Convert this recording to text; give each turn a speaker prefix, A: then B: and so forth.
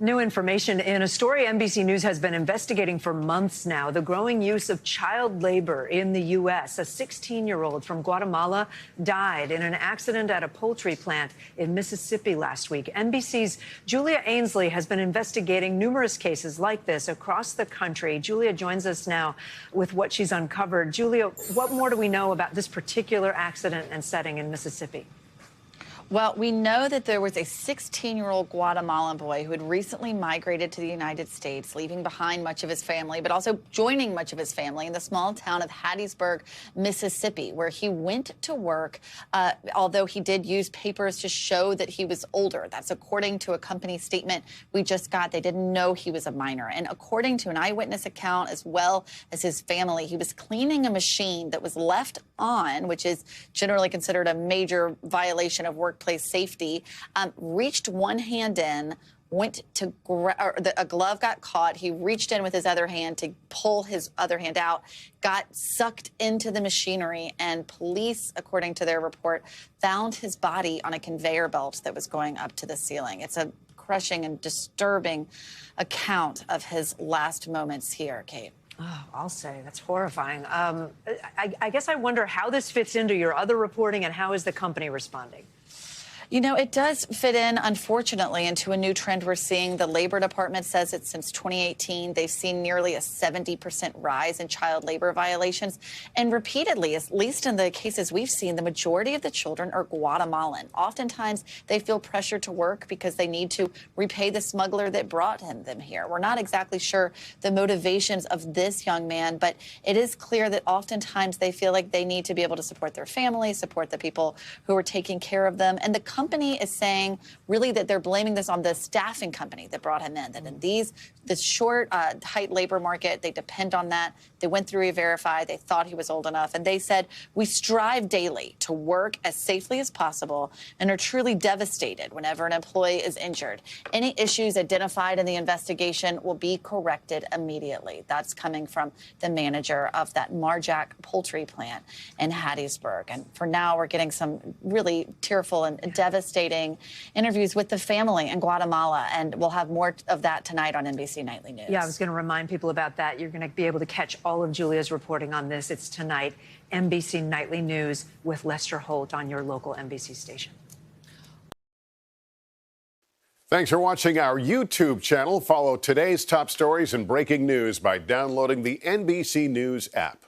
A: New information in a story NBC News has been investigating for months now. The growing use of child labor in the U.S. A 16-year-old from Guatemala died in an accident at a poultry plant in Mississippi last week. NBC's Julia Ainsley has been investigating numerous cases like this across the country. Julia joins us now with what she's uncovered. Julia, what more do we know about this particular accident and setting in Mississippi?
B: Well, we know that there was a 16-year-old Guatemalan boy who had recently migrated to the United States, leaving behind much of his family, but also joining much of his family in the small town of Hattiesburg, Mississippi, where he went to work, although he did use papers to show that he was older. That's according to a company statement we just got. They didn't know he was a minor. And according to an eyewitness account, as well as his family, he was cleaning a machine that was left on, which is generally considered a major violation of workplace safety, reached one hand in, went to a glove got caught. He reached in with his other hand to pull his other hand out, got sucked into the machinery, and police, according to their report, found his body on a conveyor belt that was going up to the ceiling. It's a crushing and disturbing account of his last moments here, Kate.
A: Oh, I'll say that's horrifying. I guess I wonder how this fits into your other reporting and how is the company responding?
B: You know, it does fit in, unfortunately, into a new trend we're seeing. The Labor Department says that since 2018, they've seen nearly a 70% rise in child labor violations. And repeatedly, at least in the cases we've seen, the majority of the children are Guatemalan. Oftentimes, they feel pressure to work because they need to repay the smuggler that brought them here. We're not exactly sure the motivations of this young man, but it is clear that oftentimes they feel like they need to be able to support their family, support the people who are taking care of them. And the company is saying really that they're blaming this on the staffing company that brought him in, that in this short, tight labor market, they depend on that. They went through E-Verify. They thought he was old enough. And they said, we strive daily to work as safely as possible and are truly devastated whenever an employee is injured. Any issues identified in the investigation will be corrected immediately. That's coming from the manager of that Mar-Jac poultry plant in Hattiesburg. And for now, we're getting some really tearful and devastating interviews with the family in Guatemala, and we'll have more of that tonight on NBC Nightly News.
A: Yeah, I was going to remind people about that. You're going to be able to catch all of Julia's reporting on this. It's tonight, NBC Nightly News with Lester Holt on your local NBC station.
C: Thanks for watching our YouTube channel. Follow today's top stories and breaking news by downloading the NBC News app.